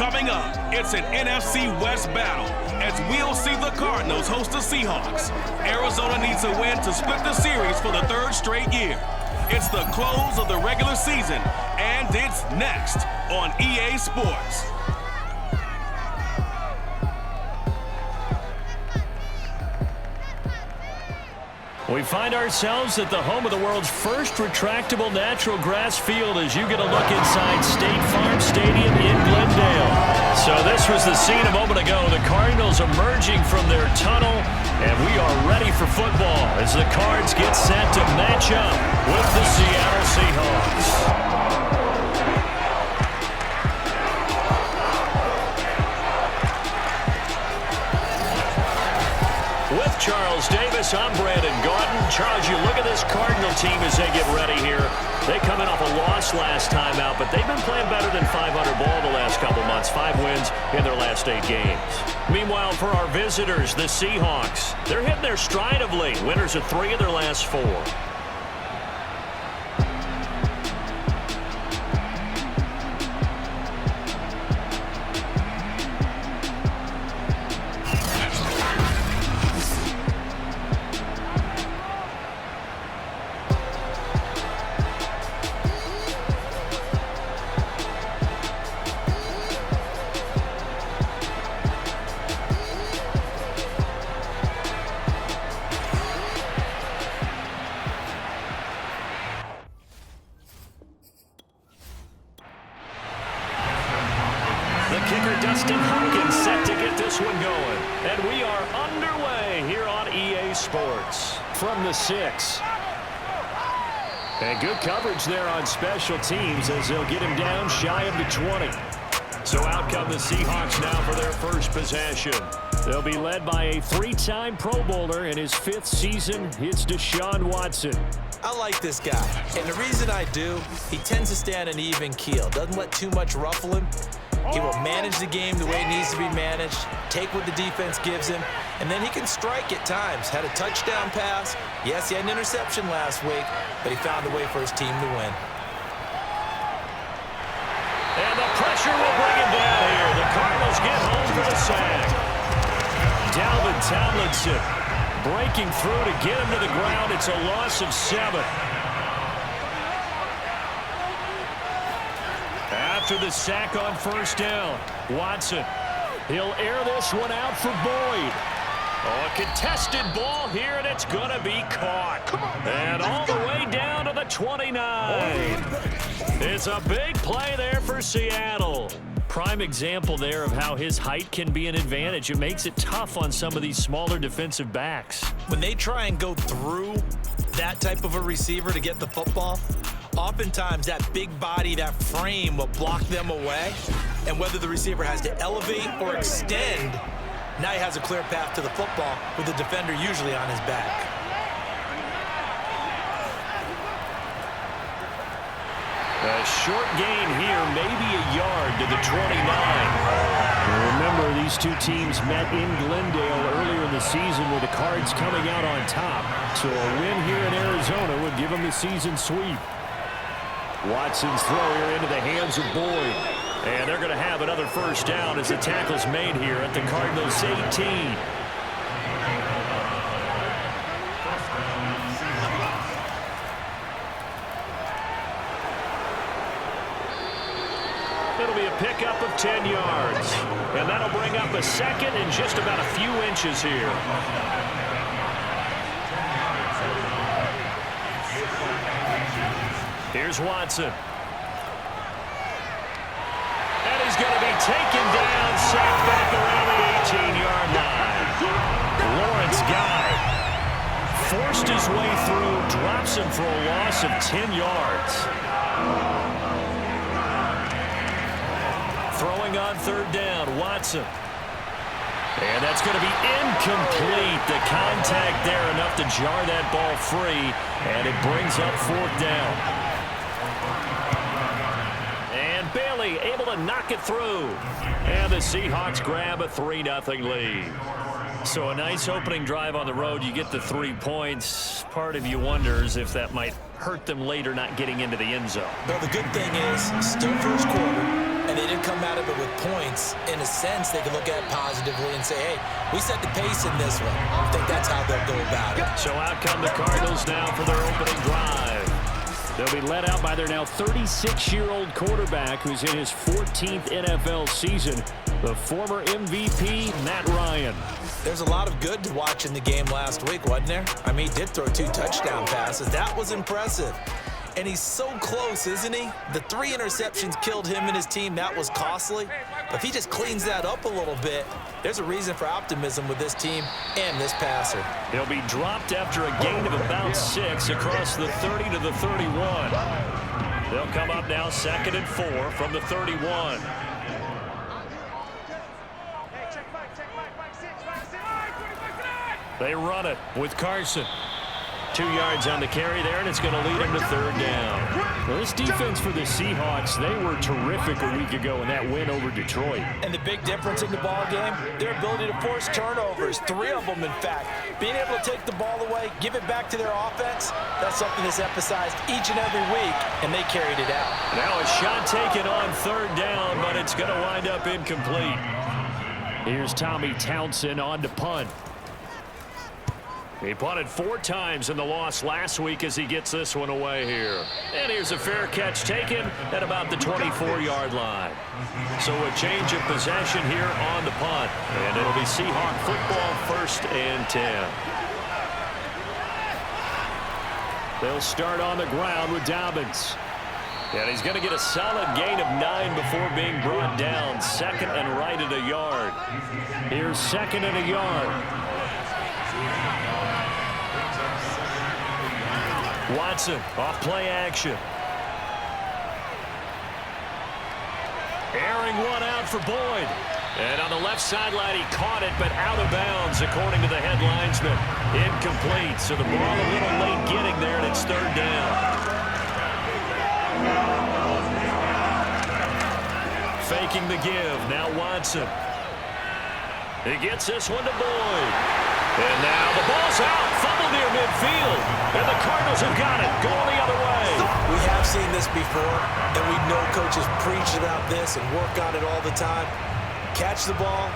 Coming up, it's an NFC West battle as we'll see the Cardinals host the Seahawks. Arizona needs a win to split the series for the third straight year. It's the close of the regular season, and it's next on EA Sports. We find ourselves at the home of the world's first retractable natural grass field as you get a look inside State Farm Stadium in Glendale. So this was the scene a moment ago. The Cardinals emerging from their tunnel, and we are ready for football as the Cards get set to match up with the Seattle Seahawks. With Charles Davis, I'm Brandon Gaudin. Charles, you look at this Cardinal team as they get ready here. They come in off a loss last time out, but they've been playing better than 500 ball the last couple months. 5 wins in their last 8 games. Meanwhile, for our visitors, the Seahawks, they're hitting their stride of late. Winners of 3 of their last 4. And we are underway here on EA Sports from the 6. And good coverage there on special teams as they'll get him down shy of the 20. So out come the Seahawks now for their first possession. They'll be led by a 3-time Pro Bowler in his 5th season. It's Deshaun Watson. I like this guy, and the reason I do, he tends to stay on an even keel, doesn't let too much ruffle him. He will manage the game the way it needs to be managed, take what the defense gives him, and then he can strike at times. Had a touchdown pass. Yes, he had an interception last week, but he found a way for his team to win. And the pressure will bring him down here. The Cardinals get home for the sack. Dalvin Tomlinson breaking through to get him to the ground. It's a loss of 7. After the sack on first down, Watson, he'll air this one out for Boyd. Oh, a contested ball here, and it's going to be caught. And all the way down to the 29. It's a big play there for Seattle. Prime example there of how his height can be an advantage. It makes it tough on some of these smaller defensive backs. When they try and go through that type of a receiver to get the football, oftentimes that big body, that frame will block them away. And whether the receiver has to elevate or extend, now he has a clear path to the football with the defender usually on his back. A short gain here, maybe a yard to the 29. Remember, these two teams met in Glendale earlier in the season with the Cards coming out on top. So a win here in Arizona would give them the season sweep. Watson's throw here into the hands of Boyd. And they're going to have another first down as the tackle's made here at the Cardinals' 18. It'll be a pickup of 10 yards. And that'll bring up a second and just about a few inches here. Here's Watson. And he's going to be taken down, sacked back around the 18-yard line. Lawrence Guy forced his way through, drops him for a loss of 10 yards. Throwing on third down, Watson. And that's going to be incomplete. The contact there enough to jar that ball free, and it brings up 4th down. And Bailey able to knock it through. And the Seahawks grab a 3-0 lead. So a nice opening drive on the road. You get the 3 points. Part of you wonders if that might hurt them later not getting into the end zone. Well, the good thing is, still first quarter, and they didn't come out of it with points, in a sense, they can look at it positively and say, hey, we set the pace in this one. I think that's how they'll go about it. So out come the Cardinals now for their opening drive. They'll be led out by their now 36-year-old quarterback who's in his 14th NFL season, the former MVP, Matt Ryan. There's a lot of good to watch in the game last week, wasn't there? I mean, he did throw 2 touchdown passes. That was impressive. And he's so close, isn't he? The 3 interceptions killed him and his team. That was costly. But if he just cleans that up a little bit, there's a reason for optimism with this team and this passer. He'll be dropped after a gain of about 6 across the 30 to the 31. They'll come up now 2nd and 4 from the 31. They run it with Carson. 2 yards on the carry there, and it's going to lead him to 3rd down. Well, this defense for the Seahawks, they were terrific a week ago in that win over Detroit. And the big difference in the ball game, their ability to force turnovers, 3 of them, in fact. Being able to take the ball away, give it back to their offense, that's something that's emphasized each and every week, and they carried it out. Now a shot taken on 3rd down, but it's going to wind up incomplete. Here's Tommy Townsend on to punt. He punted 4 times in the loss last week as he gets this one away here. And here's a fair catch taken at about the 24-yard line. So a change of possession here on the punt. And it'll be Seahawk football 1st and 10. They'll start on the ground with Dobbins. And he's going to get a solid gain of 9 before being brought down. 2nd and right at a yard. Here's 2nd and a yard. Watson off play action. Airing one out for Boyd. And on the left sideline, he caught it, but out of bounds, according to the head linesman. Incomplete, so the ball a little late getting there, and it's 3rd down. Faking the give, now Watson. He gets this one to Boyd. And now the ball's out, fumble near midfield, and the Cardinals have got it, going the other way. We have seen this before, and we know coaches preach about this and work on it all the time. Catch the ball,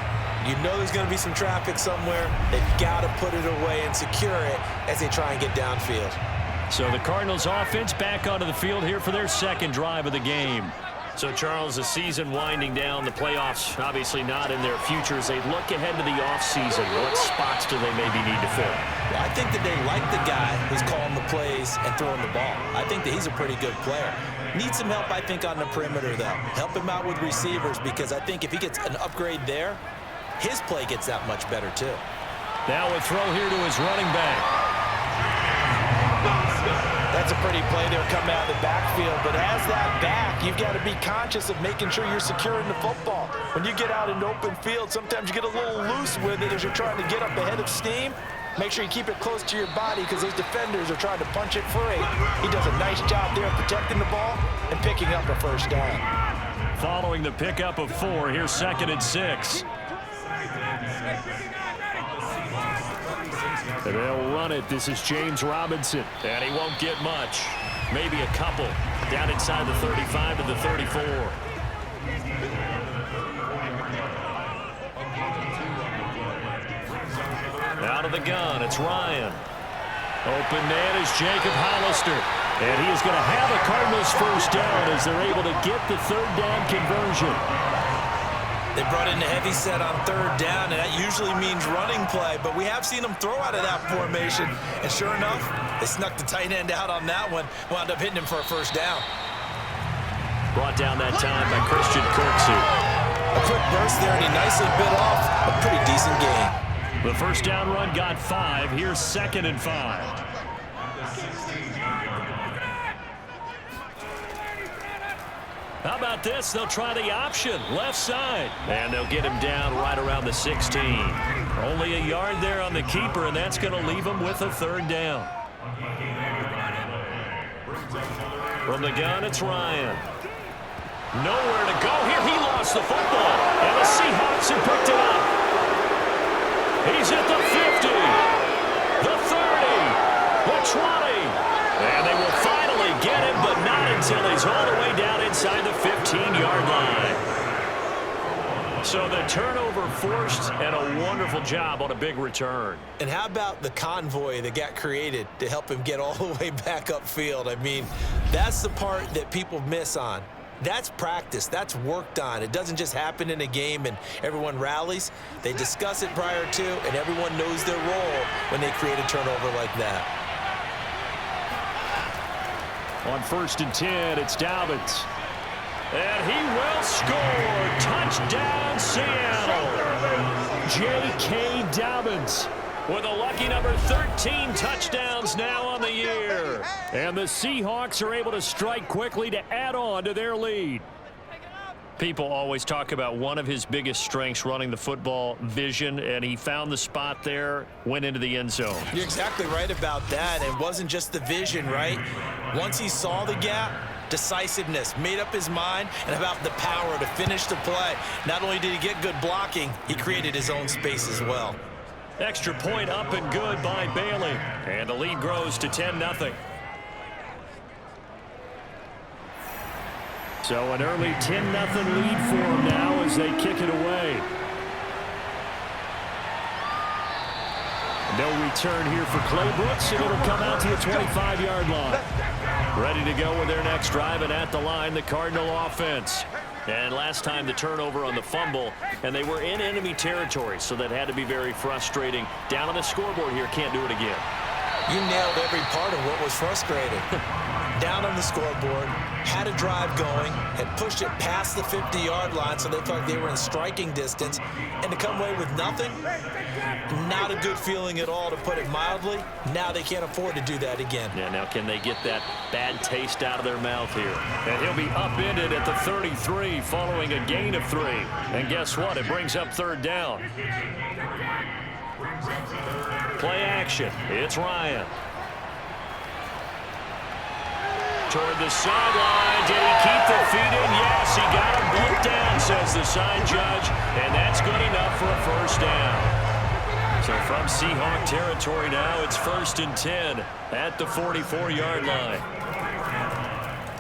you know there's going to be some traffic somewhere. They've got to put it away and secure it as they try and get downfield. So the Cardinals offense back onto the field here for their 2nd drive of the game. So, Charles, the season winding down, the playoffs obviously not in their future. As they look ahead to the offseason, what spots do they maybe need to fill? Well, I think that they like the guy who's calling the plays and throwing the ball. I think that he's a pretty good player. Needs some help, I think, on the perimeter, though. Help him out with receivers, because I think if he gets an upgrade there, his play gets that much better, too. Now a throw here to his running back. That's a pretty play there coming out of the backfield, but as that back, you've got to be conscious of making sure you're securing the football. When you get out in open field, sometimes you get a little loose with it as you're trying to get up ahead of steam. Make sure you keep it close to your body because those defenders are trying to punch it free. He does a nice job there protecting the ball and picking up a 1st down. Following the pickup of 4, here's 2nd and 6. And they'll run it. This is James Robinson. And he won't get much. Maybe a couple. Down inside the 35 to the 34. Out of the gun, it's Ryan. Open man is Jacob Hollister. And he is going to have a Cardinals 1st down as they're able to get the 3rd down conversion. They brought in the heavy set on 3rd down, and that usually means running play, but we have seen them throw out of that formation, and sure enough, they snuck the tight end out on that one, wound up hitting him for a 1st down. Brought down that time by Christian Kirksey. A quick burst there, and he nicely bit off a pretty decent gain. The 1st down run got 5. Here's 2nd and 5. How about this? They'll try the option, left side. And they'll get him down right around the 16. Only a yard there on the keeper, and that's going to leave him with a 3rd down. From the gun, it's Ryan. Nowhere to go here. He lost the football, and the Seahawks have picked it up. He's at the 50, the 30, the 20. And they will finally get him, but not until he's all the way down inside the 15-yard line. So the turnover forced, and a wonderful job on a big return. And how about the convoy that got created to help him get all the way back upfield? I mean, that's the part that people miss on. That's practice. That's worked on. It doesn't just happen in a game and everyone rallies. They discuss it prior to, and everyone knows their role when they create a turnover like that. On 1st and 10, it's Dobbins. And he will score. Touchdown, Seattle. J.K. Dobbins with a lucky number 13 touchdowns now on the year. And the Seahawks are able to strike quickly to add on to their lead. People always talk about one of his biggest strengths, running the football, vision, and he found the spot there, went into the end zone. You're exactly right about that. It wasn't just the vision, right? Once he saw the gap, decisiveness, made up his mind, and about the power to finish the play. Not only did he get good blocking, he created his own space as well. Extra point up and good by Bailey. And the lead grows to 10-0. So an early 10-0 lead for them now as they kick it away. No return here for Clay Brooks, and it'll come out to the 25-yard line. Ready to go with their next drive, and at the line, the Cardinal offense. And last time the turnover on the fumble, and they were in enemy territory, so that had to be very frustrating. Down on the scoreboard here, can't do it again. You nailed every part of what was frustrating. Down on the scoreboard, had a drive going, had pushed it past the 50-yard line so they thought they were in striking distance, and to come away with nothing, not a good feeling at all, to put it mildly. Now they can't afford to do that again. Yeah, now can they get that bad taste out of their mouth here? And he'll be upended at the 33 following a gain of 3. And guess what? It brings up 3rd down. Play action. It's Ryan. Toward the sideline. Did he keep the feet in? Yes, he got him both down, says the side judge. And that's good enough for a 1st down. So from Seahawk territory now, it's 1st and 10 at the 44-yard line.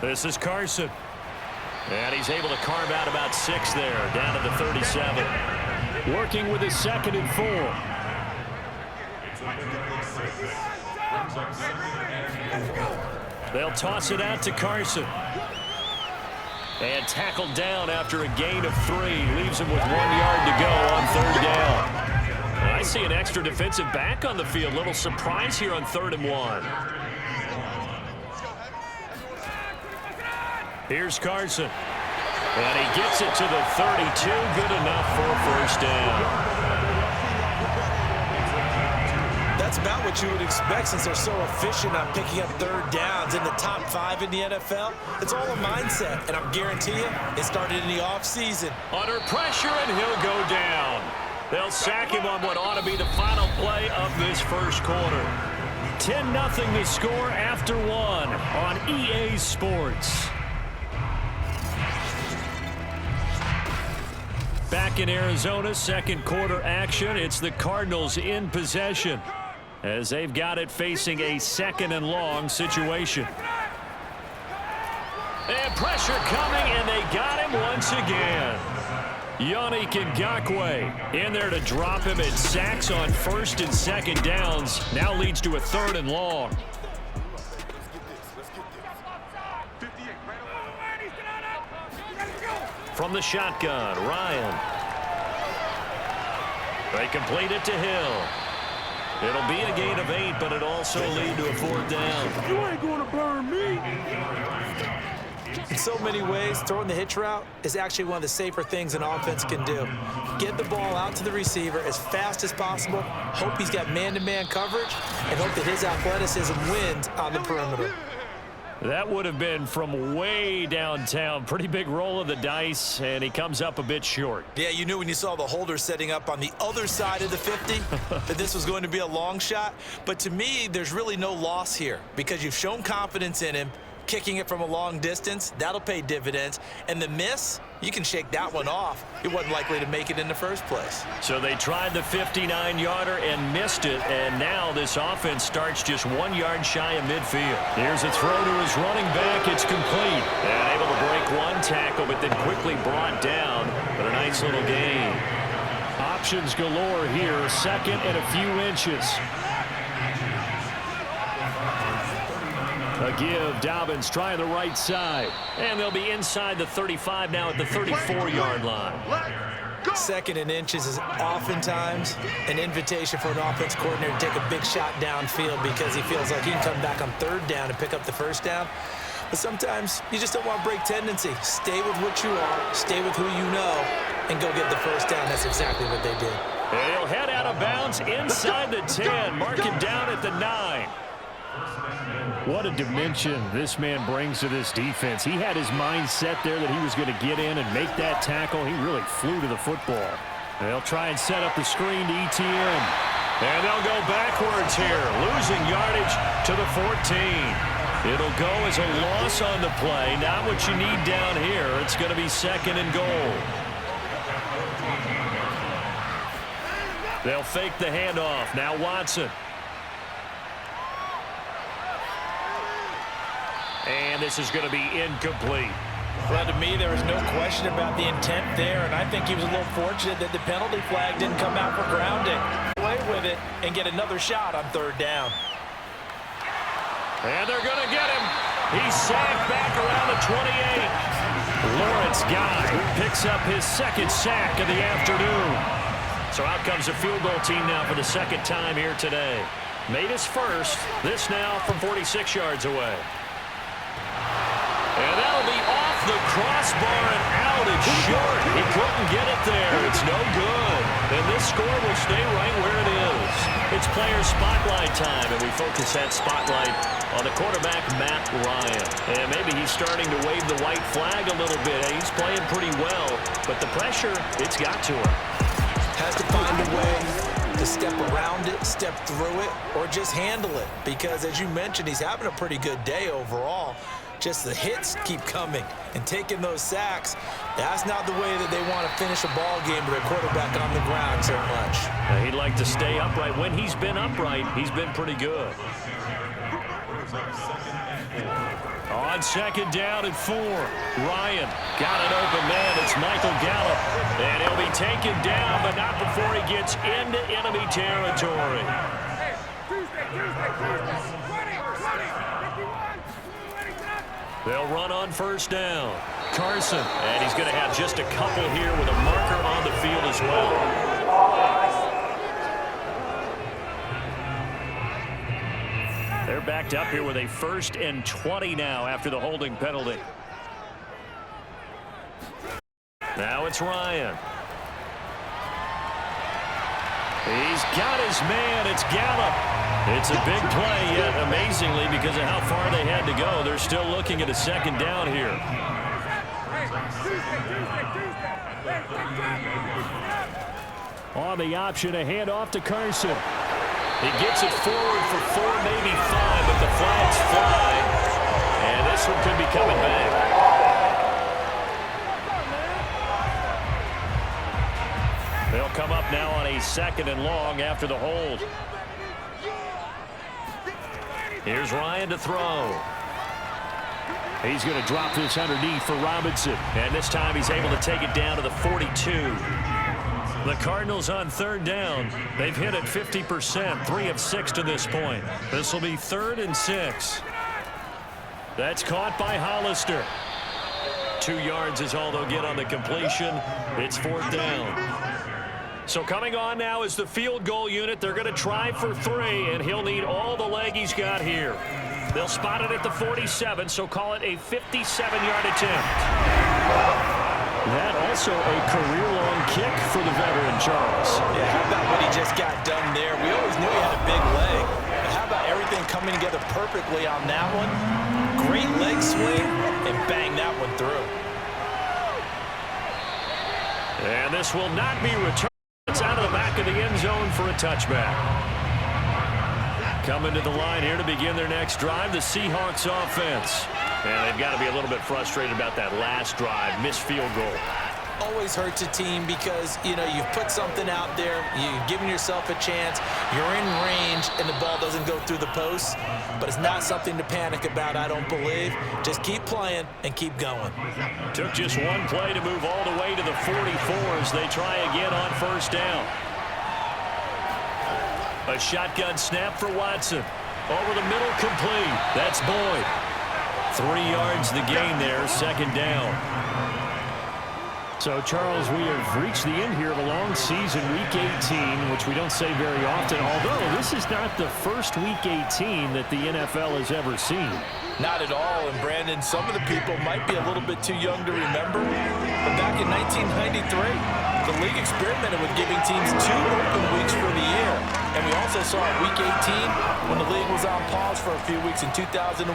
This is Carson. And he's able to carve out about 6 there, down to the 37. Working with his 2nd and 4. They'll toss it out to Carson. And tackled down after a gain of 3. Leaves him with 1 yard to go on 3rd down. I see an extra defensive back on the field. Little surprise here on 3rd and 1. Here's Carson. And he gets it to the 32. Good enough for a 1st down. That's about what you would expect since they're so efficient on picking up 3rd downs in the top 5 in the NFL. It's all a mindset, and I'm guaranteeing you, it started in the offseason. Under pressure, and he'll go down. They'll sack him on what ought to be the final play of this 1st quarter. 10-0 the score after 1 on EA Sports. Back in Arizona, 2nd quarter action. It's the Cardinals in possession as they've got it facing a 2nd and long situation. And pressure coming, and they got him once again. Yannick Ngakoue in there to drop him, and sacks on 1st and 2nd downs. Now leads to a 3rd and long. From the shotgun, Ryan. They complete it to Hill. It'll be a gain of 8, but it'll also lead to a 4th down. You ain't going to burn me. In so many ways, throwing the hitch route is actually one of the safer things an offense can do. Get the ball out to the receiver as fast as possible, hope he's got man-to-man coverage, and hope that his athleticism wins on the perimeter. That would have been from way downtown. Pretty big roll of the dice, and he comes up a bit short. Yeah, you knew when you saw the holder setting up on the other side of the 50 that this was going to be a long shot. But to me, there's really no loss here because you've shown confidence in him. Kicking it from a long distance, that'll pay dividends. And the miss, you can shake that one off. It wasn't likely to make it in the first place. So they tried the 59-yarder and missed it, and now this offense starts just 1 yard shy of midfield. Here's a throw to his running back. It's complete. And able to break one tackle, but then quickly brought down. But a nice little gain. Options galore here. Second and a few inches. A give. Dobbins trying the right side. And they'll be inside the 35 now at the 34-yard line. Second and inches is oftentimes an invitation for an offense coordinator to take a big shot downfield because he feels like he can come back on third down and pick up the first down. But sometimes you just don't want to break tendency. Stay with what you are, stay with who you know, and go get the first down. That's exactly what they did. And he'll head out of bounds inside the 10, mark him down at the 9. What a dimension this man brings to this defense. He had his mind set there that he was going to get in and make that tackle. He really flew to the football. They'll try and set up the screen to ETN. And they'll go backwards here, losing yardage to the 14. It'll go as a loss on the play. Not what you need down here. It's going to be second and goal. They'll fake the handoff. Now Watson. And this is going to be incomplete. Well, to me, there was no question about the intent there, and I think he was a little fortunate that the penalty flag didn't come out for grounding. Play with it and get another shot on third down. And they're going to get him. He's sacked back around the 28. Lawrence Guy picks up his second sack of the afternoon. So out comes the field goal team now for the second time here today. Made his first. This now from 46 yards away. And that'll be off the crossbar and out. It's short. He couldn't get it there. It's no good. And this score will stay right where it is. It's player spotlight time, and we focus that spotlight on the quarterback, Matt Ryan. And maybe he's starting to wave the white flag a little bit. He's playing pretty well, but the pressure, it's got to him. Has to find a way to step around it, step through it, or just handle it. Because, as you mentioned, he's having a pretty good day overall. Just the hits keep coming and taking those sacks. That's not the way that they want to finish a ball game with their quarterback on the ground so much. He'd like to stay upright. When he's been upright, he's been pretty good. On second down and 4. Ryan got an open man. It's Michael Gallup. And he'll be taken down, but not before he gets into enemy territory. They'll run on first down. Carson, and he's going to have just a couple here with a marker on the field as well. They're backed up here with a 1st and 20 now after the holding penalty. Now it's Ryan. He's got his man. It's Gallup. It's a big play, yet amazingly, because of how far they had to go, they're still looking at a second down here. On the option, a handoff to Carson. He gets it forward for 4, maybe 5, but the flags fly. And this one could be coming back. They'll come up now on a 2nd and long after the hold. Here's Ryan to throw. He's going to drop this underneath for Robinson. And this time he's able to take it down to the 42. The Cardinals on third down. They've hit it 50%, 3 of 6 to this point. This will be 3rd and 6. That's caught by Hollister. 2 yards is all they'll get on the completion. It's 4th down. So coming on now is the field goal unit. They're going to try for 3, and he'll need all the leg he's got here. They'll spot it at the 47, so call it a 57-yard attempt. That also a career-long kick for the veteran, Charles. Yeah, how about what he just got done there? We always knew he had a big leg. But how about everything coming together perfectly on that one? Great leg swing, and bang that one through. And this will not be returned. It's out of the back of the end zone for a touchback. Coming to the line here to begin their next drive, the Seahawks offense. And they've got to be a little bit frustrated about that last drive, missed field goal. always hurts a team because, you know, you've put something out there, you've given yourself a chance, you're in range, and the ball doesn't go through the post. But it's not something to panic about, I don't believe. Just keep playing and keep going. Took just one play to move all the way to the 44 as they try again on first down. A shotgun snap for Watson. Over the middle, complete. That's Boyd. 3 yards the gain there, second down. So, Charles, we have reached the end here of a long season, Week 18, which we don't say very often, although this is not the first Week 18 that the NFL has ever seen. Not at all, and Brandon, some of the people might be a little bit too young to remember, but back in 1993, the league experimented with giving teams 2 open weeks for the year. And we also saw it Week 18 when the league was on pause for a few weeks in 2001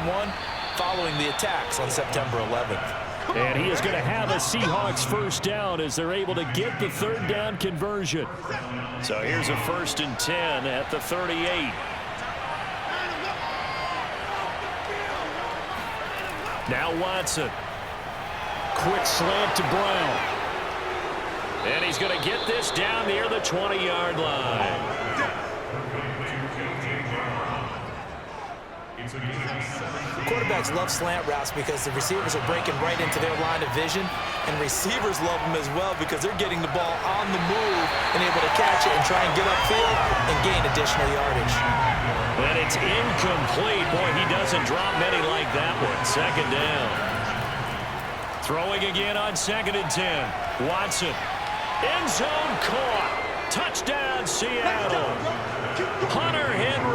following the attacks on September 11th. And he is going to have a Seahawks first down as they're able to get the third down conversion. So here's a 1st and 10 at the 38. Now Watson. Quick slant to Brown. And he's going to get this down near the 20-yard line. Quarterbacks love slant routes because the receivers are breaking right into their line of vision, and receivers love them as well because they're getting the ball on the move and able to catch it and try and get upfield and gain additional yardage. And it's incomplete. Boy, he doesn't drop many like that one. Second down. Throwing again on 2nd and 10. Watson. End zone caught. Touchdown, Seattle. Hunter Henry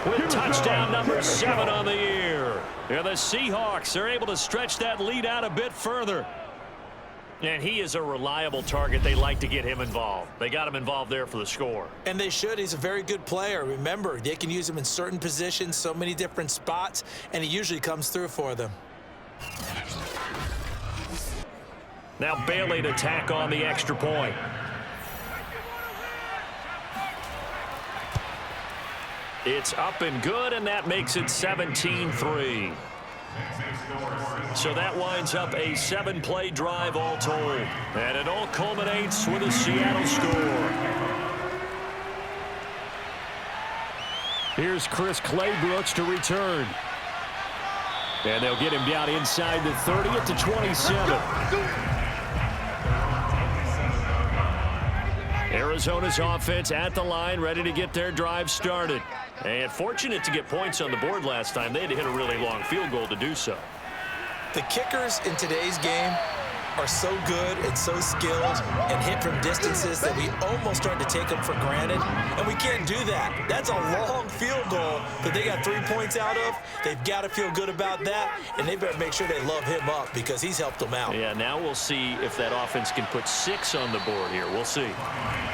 with touchdown number 7 on the year. And the Seahawks are able to stretch that lead out a bit further. And he is a reliable target. They like to get him involved. They got him involved there for the score. And they should. He's a very good player. Remember, they can use him in certain positions, so many different spots, and he usually comes through for them. Now Bailey to tack on the extra point. It's up and good, and that makes it 17-3. So that winds up a 7-play drive all told. And it all culminates with a Seattle score. Here's Chris Claybrooks to return. And they'll get him down inside the 30 at the 27. Arizona's offense at the line, ready to get their drive started. And fortunate to get points on the board last time. They had to hit a really long field goal to do so. The kickers in today's game are so good and so skilled and hit from distances that we almost start to take them for granted. And we can't do that. That's a long field goal that they got 3 points out of. They've got to feel good about that, and they better make sure they love him up because he's helped them out. Yeah, now we'll see if that offense can put 6 on the board here. We'll see.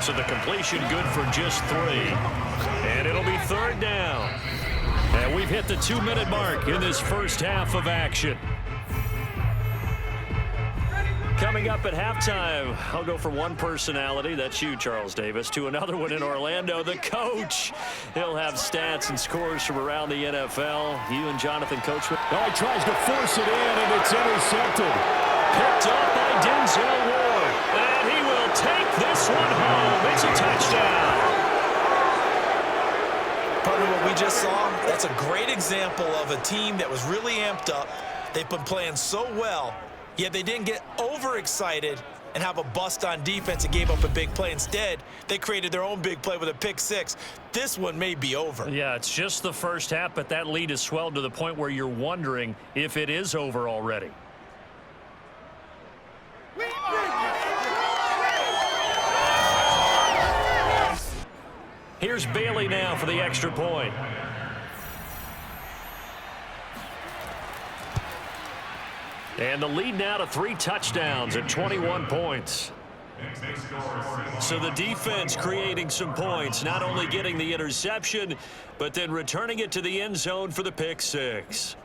So the completion good for just 3. And it'll be 3rd down. And we've hit the 2-minute mark in this first half of action. Coming up at halftime, I'll go from one personality, that's you, Charles Davis, to another one in Orlando, the coach. He'll have stats and scores from around the NFL. You and Jonathan Coachman. Oh, he tries to force it in, and it's intercepted. Picked up by Denzel Ward. And he will take this one home. It's a touchdown. Part of what we just saw, that's a great example of a team that was really amped up. They've been playing so well. Yet they didn't get overexcited and have a bust on defense and gave up a big play. Instead, they created their own big play with a pick-6. This one may be over. Yeah, it's just the first half, but that lead has swelled to the point where you're wondering if it is over already. Here's Bailey now for the extra point. And the lead now to 3 touchdowns at 21 points. So the defense creating some points, not only getting the interception, but then returning it to the end zone for the pick-6.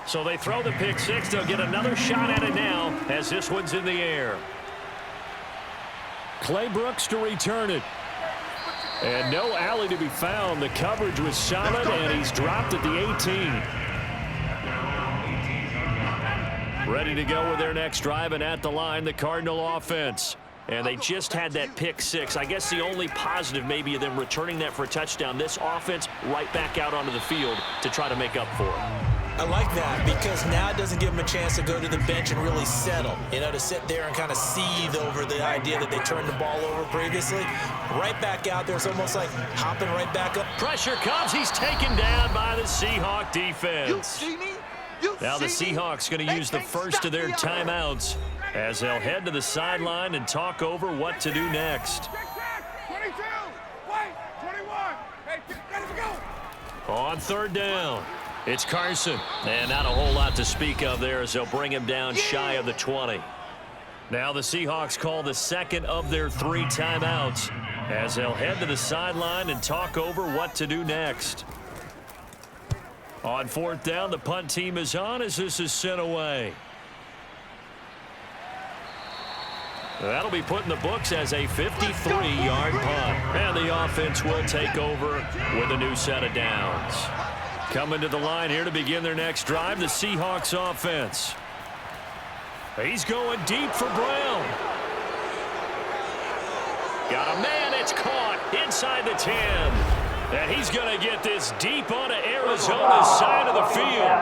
So they throw the pick-6. They'll get another shot at it now as this one's in the air. Claybrooks to return it. And no alley to be found. The coverage was solid, and he's dropped at the 18. Ready to go with their next drive, and at the line, the Cardinal offense. And they just had that pick six. I guess the only positive maybe of them returning that for a touchdown. This offense right back out onto the field to try to make up for it. I like that because now it doesn't give them a chance to go to the bench and really settle. You know, to sit there and kind of seethe over the idea that they turned the ball over previously. Right back out there. It's almost like hopping right back up. Pressure comes. He's taken down by the Seahawks defense. Now the Seahawks going to use the first of their timeouts as they'll head to the sideline and talk over what to do next. 22, wait, 21, hey, ready to go. On third down, it's Carson. And not a whole lot to speak of there as they'll bring him down shy of the 20. Now the Seahawks call the second of their 3 timeouts as they'll head to the sideline and talk over what to do next. On fourth down, the punt team is on as this is sent away. That'll be put in the books as a 53-yard punt. And the offense will take over with a new set of downs. Coming to the line here to begin their next drive, the Seahawks offense. He's going deep for Brown. Got a man, it's caught inside the 10. And he's going to get this deep onto Arizona's side of the field.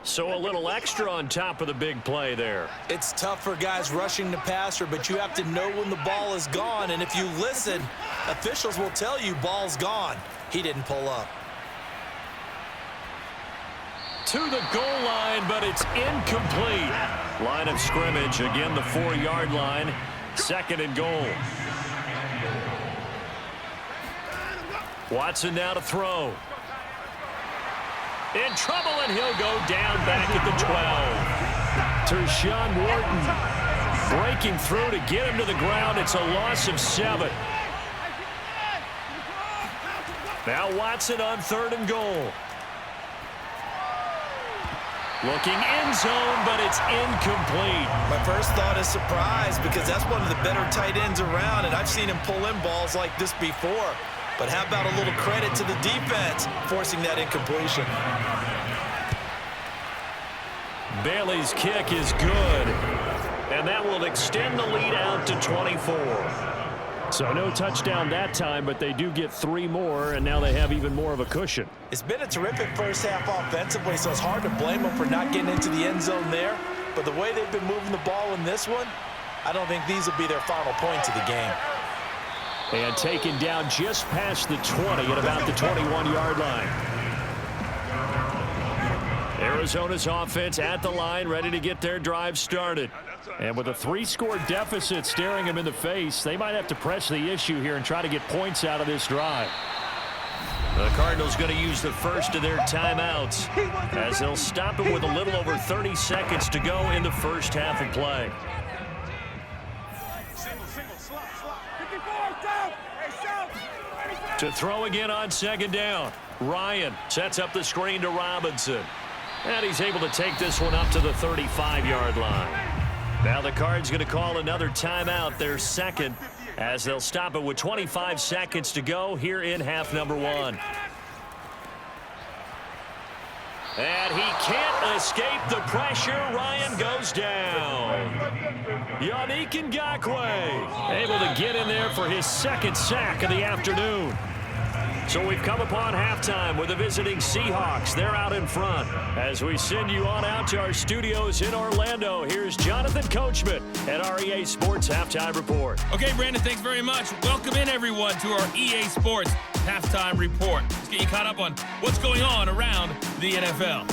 So a little extra on top of the big play there. It's tough for guys rushing the passer, but you have to know when the ball is gone. And if you listen, officials will tell you ball's gone. He didn't pull up. To the goal line, but it's incomplete. Line of scrimmage, again the 4-yard line. Second and goal. Watson now to throw. In trouble, and he'll go down back at the 12. Tershawn Wharton breaking through to get him to the ground. It's a loss of 7. Now Watson on third and goal. Looking end zone, but it's incomplete. My first thought is surprise because that's one of the better tight ends around, and I've seen him pull in balls like this before. But how about a little credit to the defense forcing that incompletion? Bailey's kick is good, and that will extend the lead out to 24. So no touchdown that time, but they do get 3 more, and now they have even more of a cushion. It's been a terrific first half offensively, so it's hard to blame them for not getting into the end zone there. But the way they've been moving the ball in this one, I don't think these will be their final points of the game. And taken down just past the 20 at about the 21-yard line. Arizona's offense at the line, ready to get their drive started. And with a 3-score deficit staring them in the face, they might have to press the issue here and try to get points out of this drive. The Cardinals going to use the first of their timeouts as they'll stop it with a little over 30 seconds to go in the first half of play. To throw again on second down. Ryan sets up the screen to Robinson. And he's able to take this one up to the 35-yard line. Now the Cards going to call another timeout, their second, as they'll stop it with 25 seconds to go here in half number 1. And he can't escape the pressure. Ryan goes down. Yannick Ngakoue able to get in there for his second sack of the afternoon. So we've come upon halftime with the visiting Seahawks. They're out in front. As we send you on out to our studios in Orlando, here's Jonathan Coachman at our EA Sports Halftime Report. Okay, Brandon, thanks very much. Welcome in, everyone, to our EA Sports Halftime Report. Let's get you caught up on what's going on around the NFL.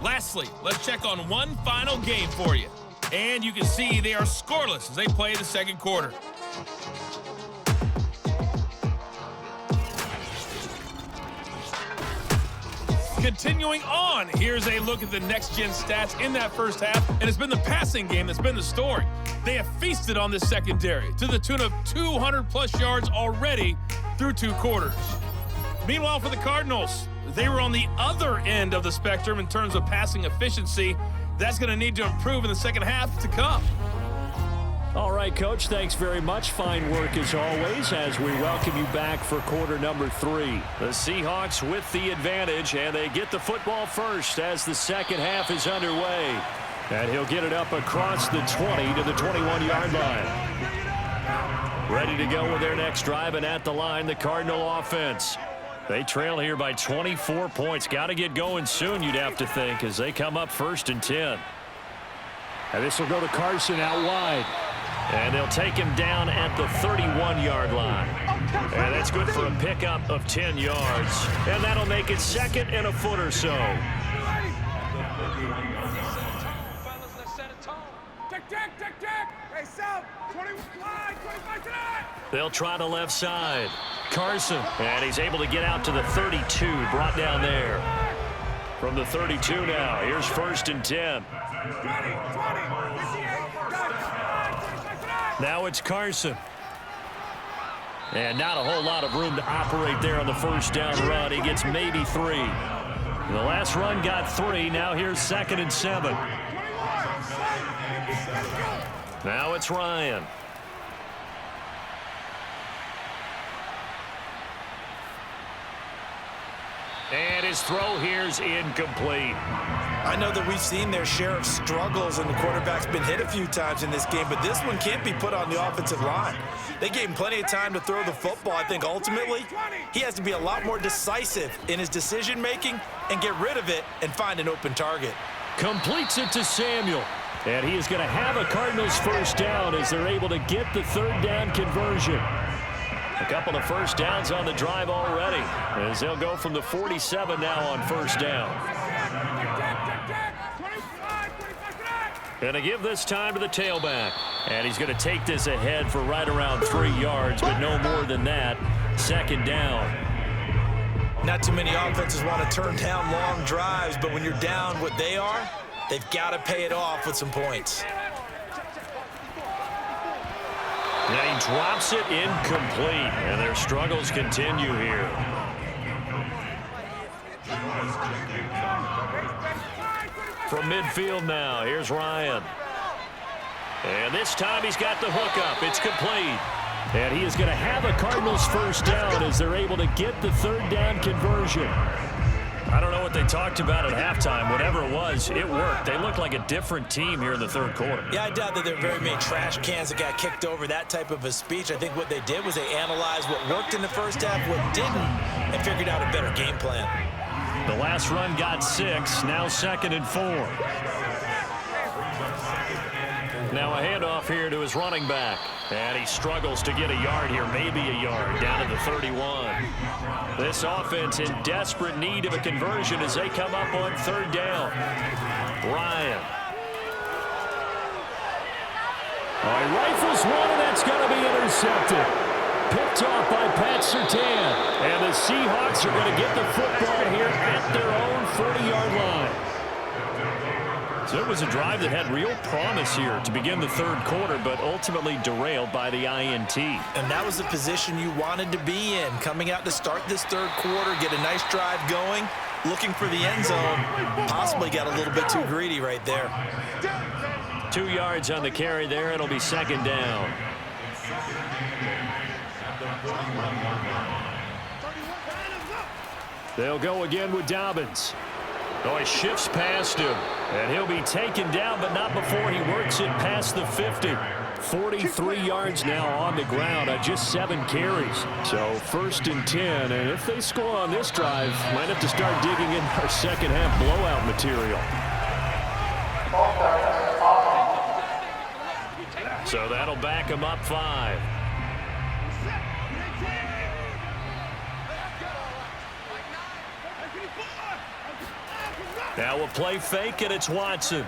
Lastly, let's check on one final game for you. And you can see they are scoreless as they play the second quarter. Continuing on, here's a look at the next-gen stats in that first half, and it's been the passing game that's been the story. They have feasted on this secondary to the tune of 200-plus yards already through 2 quarters. Meanwhile, for the Cardinals, they were on the other end of the spectrum in terms of passing efficiency. That's going to need to improve in the second half to come. All right, Coach, thanks very much. Fine work as always as we welcome you back for quarter number 3. The Seahawks with the advantage, and they get the football first as the second half is underway. And he'll get it up across the 20 to the 21-yard line. Ready to go with their next drive, and at the line, the Cardinal offense. They trail here by 24 points. Got to get going soon, you'd have to think, as they come up 1st and 10. And this will go to Carson out wide. And they'll take him down at the 31-yard line. And that's good for a pickup of 10 yards. And that'll make it 2nd and a foot or so. They'll try the left side. Carson, and he's able to get out to the 32, brought down there. From the 32 now, here's 1st and 10. Now it's Carson. And not a whole lot of room to operate there on the first down run. He gets maybe 3. The last run got 3. Now here's 2nd and 7. Now it's Ryan. And his throw here's incomplete. I know that we've seen their share of struggles, and the quarterback's been hit a few times in this game, but this one can't be put on the offensive line. They gave him plenty of time to throw the football. I think ultimately he has to be a lot more decisive in his decision-making and get rid of it and find an open target. Completes it to Samuel. And he is going to have a Cardinals first down as they're able to get the 3rd down conversion. A couple of first downs on the drive already, as they'll go from the 47 now on 1st down. Going to give this time to the tailback. And he's going to take this ahead for right around 3 yards, but no more than that. 2nd down. Not too many offenses want to turn down long drives, but when you're down what they are, they've got to pay it off with some points. And he drops it incomplete, and their struggles continue here. From midfield now, here's Ryan. And this time he's got the hook up. It's complete. And he is going to have a Cardinals first down as they're able to get the 3rd down conversion. I don't know what they talked about at halftime. Whatever it was, it worked. They looked like a different team here in the 3rd quarter. Yeah, I doubt that there are very many trash cans that got kicked over, that type of a speech. I think what they did was they analyzed what worked in the first half, what didn't, and figured out a better game plan. The last run got 6, now 2nd and 4. Now a handoff here to his running back. And he struggles to get a yard here, maybe a yard, down to the 31. This offense in desperate need of a conversion as they come up on 3rd down. Ryan. He rifles one, and that's going to be intercepted. Picked off by Pat Surtain. And the Seahawks are going to get the football here at their own 40-yard line. So it was a drive that had real promise here to begin the 3rd quarter, but ultimately derailed by the INT. And that was the position you wanted to be in, coming out to start this 3rd quarter, get a nice drive going, looking for the end zone. Possibly got a little bit too greedy right there. 2 yards on the carry there. It'll be 2nd down. They'll go again with Dobbins. Oh, he shifts past him, and he'll be taken down, but not before he works it past the 50. 43 yards now on the ground on just 7 carries. So 1st and 10, and if they score on this drive, might have to start digging in our second half blowout material. So that'll back him up 5. Now we'll play fake, and it's Watson.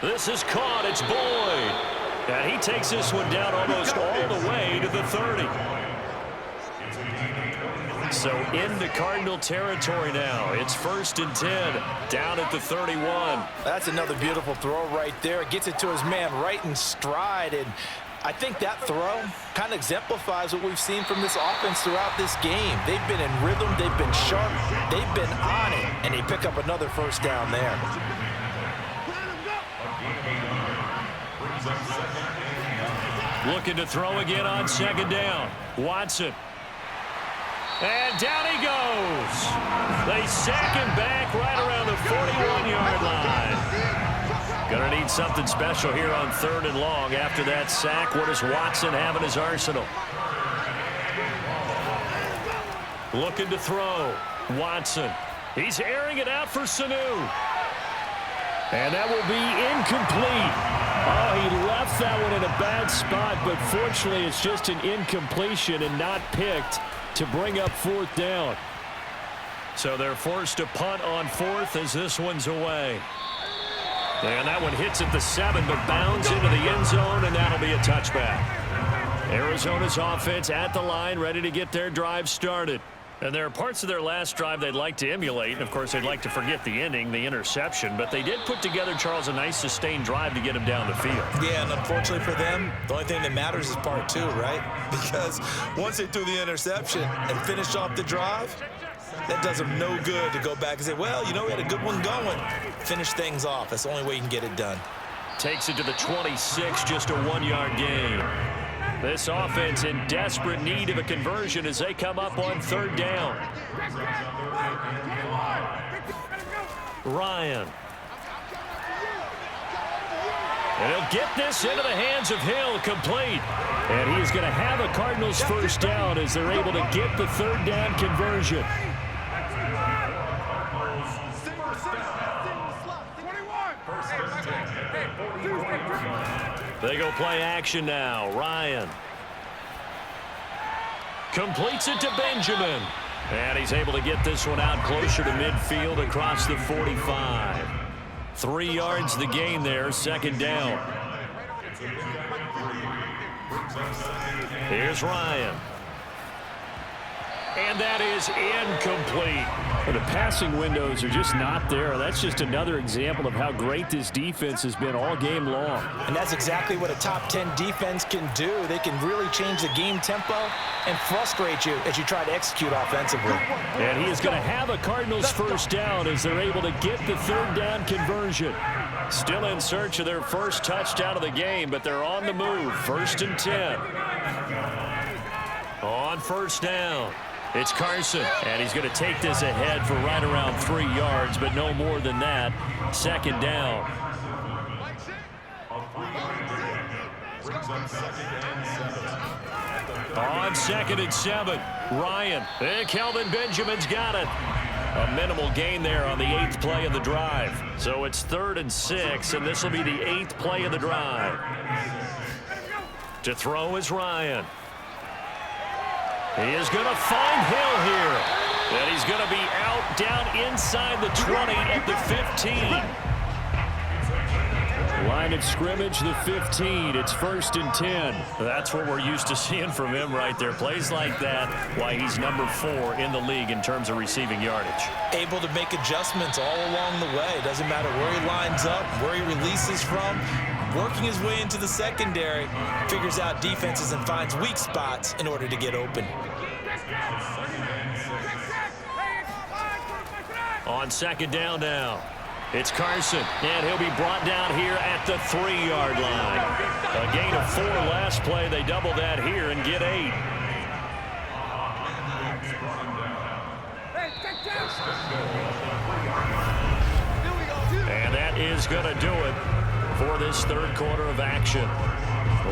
This is caught. It's Boyd. And he takes this one down almost all the way to the 30. So into Cardinal territory now. It's 1st and 10, down at the 31. That's another beautiful throw right there. Gets it to his man right in stride, and I think that throw kind of exemplifies what we've seen from this offense throughout this game. They've been in rhythm, they've been sharp, they've been on it, and they pick up another first down there. Looking to throw again on 2nd down. Watson. And down he goes. They sack him back right around the 41-yard line. Gonna need something special here on 3rd and long. After that sack, what does Watson have in his arsenal? Looking to throw. Watson. He's airing it out for Sanu. And that will be incomplete. Oh, he left that one in a bad spot, but fortunately it's just an incompletion and not picked to bring up 4th down. So they're forced to punt on 4th as this one's away. And that one hits at the 7, but bounds into the end zone, and that'll be a touchback. Arizona's offense at the line, ready to get their drive started. And there are parts of their last drive they'd like to emulate. And, of course, they'd like to forget the ending, the interception. But they did put together, Charles, a nice sustained drive to get him down the field. Yeah, and unfortunately for them, the only thing that matters is part 2, right? Because once they threw the interception and finished off the drive, that does them no good to go back and say, well, you know, we had a good one going. Finish things off. That's the only way you can get it done. Takes it to the 26, just a 1-yard gain. This offense in desperate need of a conversion as they come up on 3rd down. Ryan. And he'll get this into the hands of Hill, complete. And he's going to have a Cardinals first down as they're able to get the 3rd down conversion. They go play action now. Ryan completes it to Benjamin. And he's able to get this one out closer to midfield across the 45. 3 yards the gain there, 2nd down. Here's Ryan. And that is incomplete. The passing windows are just not there. That's just another example of how great this defense has been all game long. And that's exactly what a top 10 defense can do. They can really change the game tempo and frustrate you as you try to execute offensively. And he is going to have a Cardinals first down as they're able to get the 3rd down conversion. Still in search of their first touchdown of the game, but they're on the move. 1st and 10. On 1st down. It's Carson, and he's going to take this ahead for right around 3 yards, but no more than that. 2nd down. On 2nd and 7, Ryan. And Kelvin Benjamin's got it. A minimal gain there on the 8th play of the drive. So it's 3rd and 6, and this will be the 8th play of the drive. To throw is Ryan. He is going to find Hill here. And he's going to be out down inside the 20 at the 15. Line of scrimmage, the 15. It's 1st and 10. That's what we're used to seeing from him right there. Plays like that, why he's number 4 in the league in terms of receiving yardage. Able to make adjustments all along the way. Doesn't matter where he lines up, where he releases from. Working his way into the secondary, figures out defenses and finds weak spots in order to get open. On 2nd down now, it's Carson, and he'll be brought down here at the 3-yard line. A gain of 4 last play. They double that here and get 8. And that is going to do it for this 3rd quarter of action.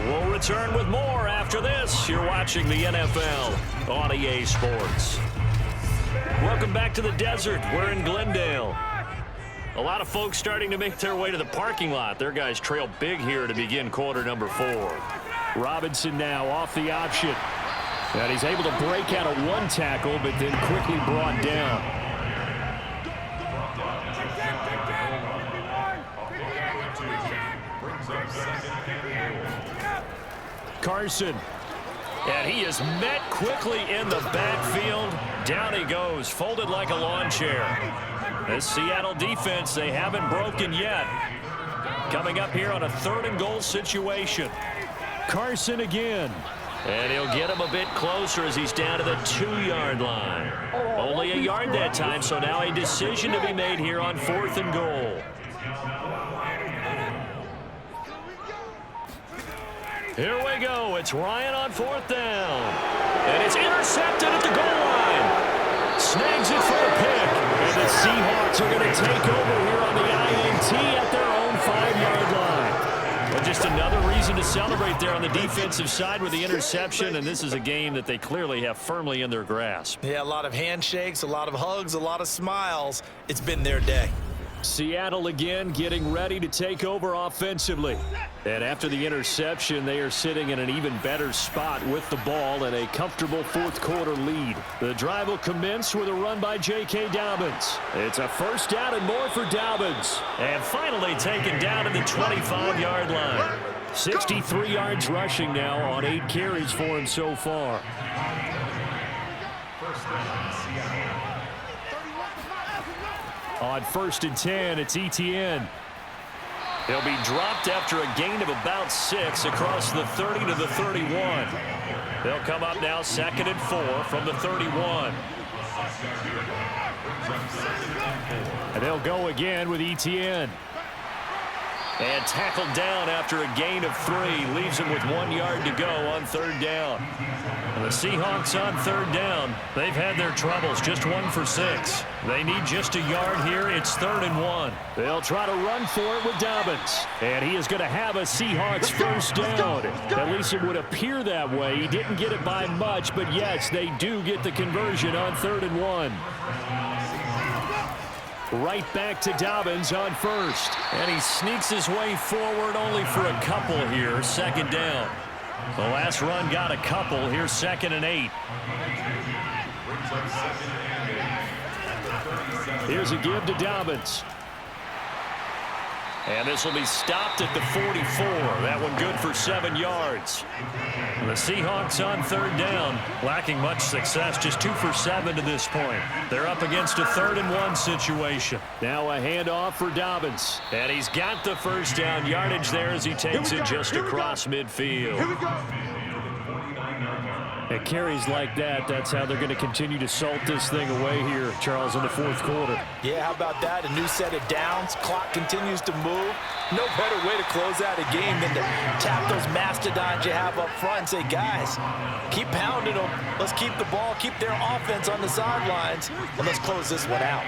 We'll return with more after this. You're watching the NFL on EA Sports. Welcome back to the desert. We're in Glendale. A lot of folks starting to make their way to the parking lot. Their guys trail big here to begin quarter number 4. Robinson now off the option. And he's able to break out of 1 tackle, but then quickly brought down. Carson. And he is met quickly in the backfield. Down he goes, folded like a lawn chair. This Seattle defense, they haven't broken yet. Coming up here on a 3rd and goal situation. Carson again. And he'll get him a bit closer as he's down to the 2-yard line. Only a yard that time, so now a decision to be made here on 4th and goal. Here we go. It's Ryan on 4th down. And it's intercepted at the goal line. Snags it for a pick. And the Seahawks are going to take over here on the INT at their own 5-yard line. But just another reason to celebrate there on the defensive side with the interception. And this is a game that they clearly have firmly in their grasp. Yeah, a lot of handshakes, a lot of hugs, a lot of smiles. It's been their day. Seattle again getting ready to take over offensively. And after the interception, they are sitting in an even better spot with the ball and a comfortable 4th quarter lead. The drive will commence with a run by J.K. Dobbins. It's a 1st down and more for Dobbins. And finally taken down to the 25-yard line. 63 yards rushing now on 8 carries for him so far. On 1st and 10, it's Etienne. He'll be dropped after a gain of about 6 across the 30 to the 31. They'll come up now 2nd and 4 from the 31. And they'll go again with Etienne. And tackled down after a gain of 3. Leaves him with 1 yard to go on 3rd down. And the Seahawks on 3rd down. They've had their troubles. Just 1 for 6. They need just a yard here. It's 3rd and 1. They'll try to run for it with Dobbins. And he is going to have a Seahawks 1st down. At least it would appear that way. He didn't get it by much, but yes, they do get the conversion on 3rd and 1. Right back to Dobbins on 1st. And he sneaks his way forward only for a couple here. 2nd down. The last run got a couple. Here's 2nd and 8. Here's a give to Dobbins. And this will be stopped at the 44. That one good for 7 yards. The Seahawks on 3rd down, lacking much success, just 2 for 7 to this point. They're up against a 3rd and 1 situation. Now a handoff for Dobbins. And he's got the 1st down yardage there as he takes it just across midfield. Here we go. At carries like that, that's how they're going to continue to salt this thing away here, Charles, in the 4th quarter. Yeah, how about that? A new set of downs. Clock continues to move. No better way to close out a game than to tap those mastodons you have up front and say, guys, keep pounding them. Let's keep the ball, keep their offense on the sidelines, and let's close this one out.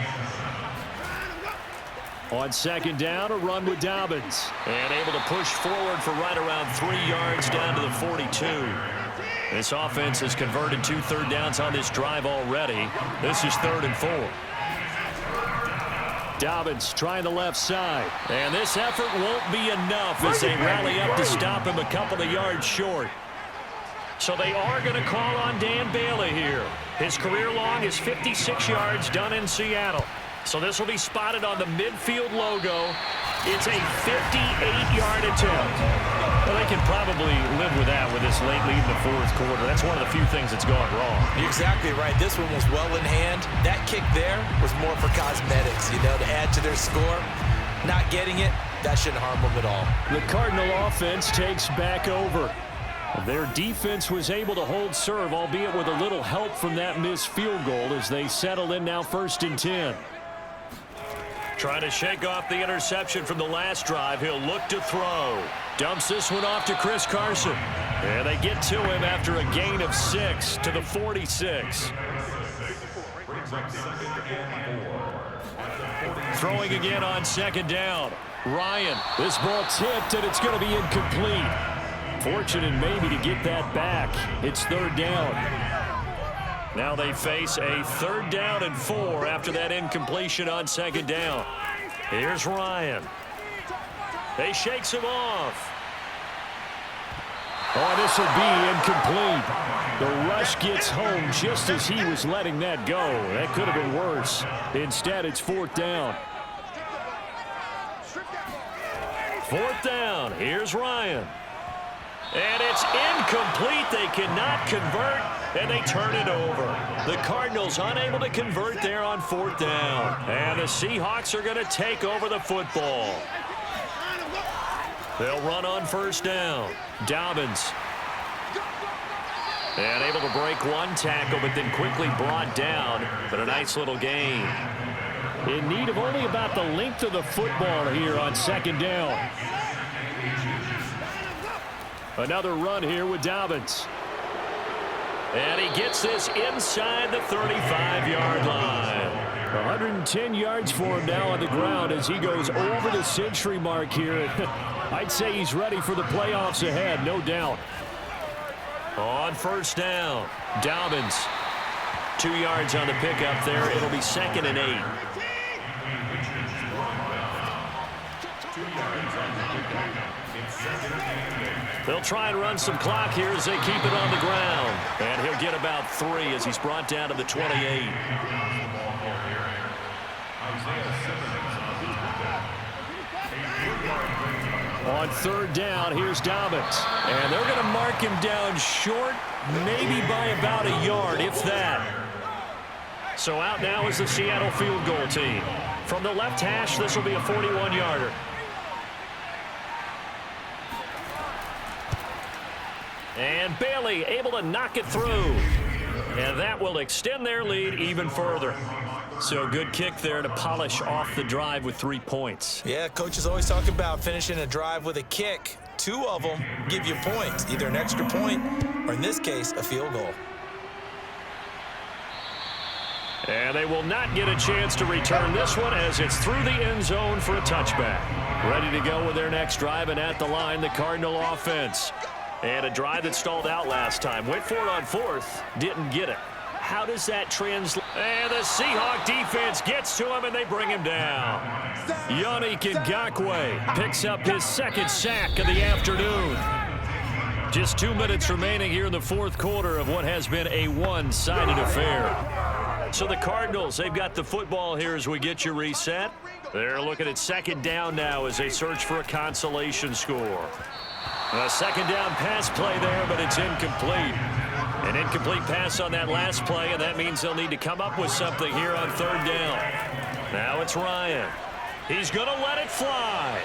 On 2nd down, a run with Dobbins. And able to push forward for right around 3 yards down to the 42. This offense has converted 2 third downs on this drive already. This is 3rd and 4. Dobbins trying the left side. And this effort won't be enough as they rally up to stop him a couple of yards short. So they are going to call on Dan Bailey here. His career long is 56 yards done in Seattle. So this will be spotted on the midfield logo. It's a 58-yard attempt. Well, they can probably live with that with this late lead in the 4th quarter. That's one of the few things that's gone wrong. You're exactly right. This one was well in hand. That kick there was more for cosmetics, you know, to add to their score. Not getting it, that shouldn't harm them at all. The Cardinal offense takes back over. Their defense was able to hold serve, albeit with a little help from that missed field goal as they settle in now 1st and 10. Trying to shake off the interception from the last drive. He'll look to throw. Dumps this one off to Chris Carson. And they get to him after a gain of 6 to the 46. Throwing again on 2nd down. Ryan. This ball tipped, and it's going to be incomplete. Fortunate maybe to get that back. It's 3rd down. Now they face a 3rd down and 4 after that incompletion on 2nd down. Here's Ryan. They shakes him off. Oh, this will be incomplete. The rush gets home just as he was letting that go. That could have been worse. Instead, it's 4th down. 4th down. Here's Ryan. And it's It's incomplete. They cannot convert, and they turn it over. The Cardinals unable to convert there on 4th down. And the Seahawks are going to take over the football. They'll run on 1st down. Dobbins. And able to break one tackle, but then quickly brought down. But a nice little gain. In need of only about the length of the football here on 2nd down. Another run here with Dobbins. And he gets this inside the 35-yard line. 110 yards for him now on the ground as he goes over the century mark here. I'd say he's ready for the playoffs ahead, no doubt. On 1st down, Dobbins. 2 yards on the pickup there. It'll be 2nd and 8. They'll try and run some clock here as they keep it on the ground. And he'll get about 3 as he's brought down to the 28. On 3rd down, here's Dobbins. And they're going to mark him down short, maybe by about a yard, if that. So out now is the Seattle field goal team. From the left hash, this will be a 41-yarder. And Bailey able to knock it through. And that will extend their lead even further. So good kick there to polish off the drive with 3 points. Yeah, coaches always talk about finishing a drive with a kick. 2 of them give you points, either an extra point or, in this case, a field goal. And they will not get a chance to return this one as it's through the end zone for a touchback. Ready to go with their next drive, and at the line, the Cardinal offense. And a drive that stalled out last time. Went for it on 4th, didn't get it. How does that translate? And the Seahawk defense gets to him, and they bring him down. Yannick Ngakoue picks up his 2nd sack of the afternoon. Just 2 minutes remaining here in the 4th quarter of what has been a one-sided affair. So the Cardinals, they've got the football here as we get you reset. They're looking at 2nd down now as they search for a consolation score. A 2nd down pass play there, but it's incomplete. An incomplete pass on that last play, and that means they'll need to come up with something here on 3rd down. Now it's Ryan. He's going to let it fly.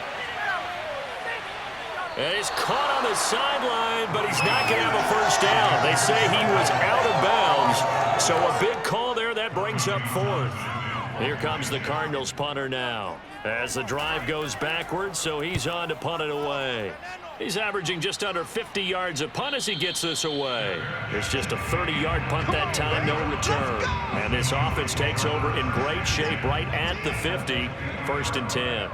And he's caught on the sideline, but he's not going to have a 1st down. They say he was out of bounds, so a big call there that brings up 4th. Here comes the Cardinals punter now as the drive goes backwards, so he's on to punt it away. He's averaging just under 50 yards a punt as he gets this away. It's just a 30-yard punt that time, no return. And this offense takes over in great shape right at the 50, 1st and 10.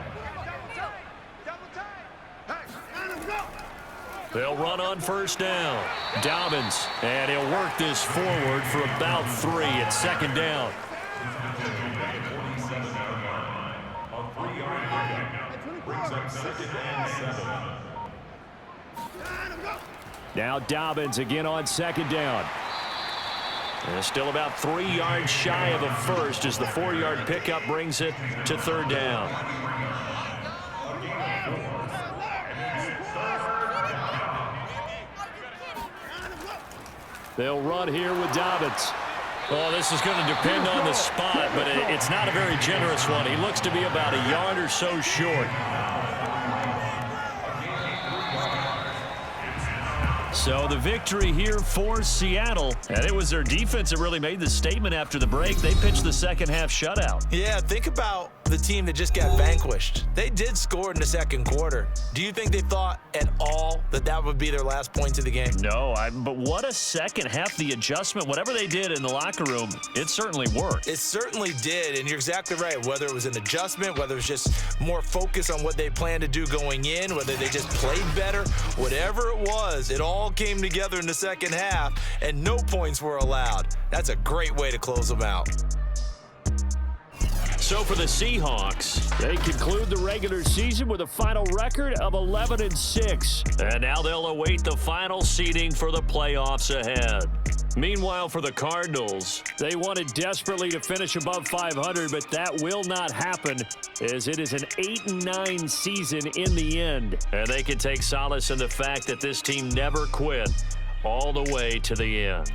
They'll run on 1st down. Dobbins, and he'll work this forward for about 3 at 2nd down. Now Dobbins again on 2nd down. And still about 3 yards shy of a 1st as the 4-yard pickup brings it to 3rd down. They'll run here with Dobbins. Oh, this is going to depend on the spot, but it's not a very generous one. He looks to be about a yard or so short. So the victory here for Seattle. And it was their defense that really made the statement after the break. They pitched the 2nd half shutout. Yeah, think about the team that just got vanquished. They did score in the 2nd quarter. Do you think they thought at all that that would be their last points of the game? No, but what a 2nd half. The adjustment, whatever they did in the locker room, it certainly worked. It certainly did, and you're exactly right. Whether it was an adjustment, whether it was just more focus on what they planned to do going in, whether they just played better, whatever it was, it all came together in the 2nd half, and no points were allowed. That's a great way to close them out. So for the Seahawks, they conclude the regular season with a final record of 11-6. And now they'll await the final seeding for the playoffs ahead. Meanwhile, for the Cardinals, they wanted desperately to finish above 500, but that will not happen as it is an 8-9 season in the end. and they can take solace in the fact that this team never quit all the way to the end.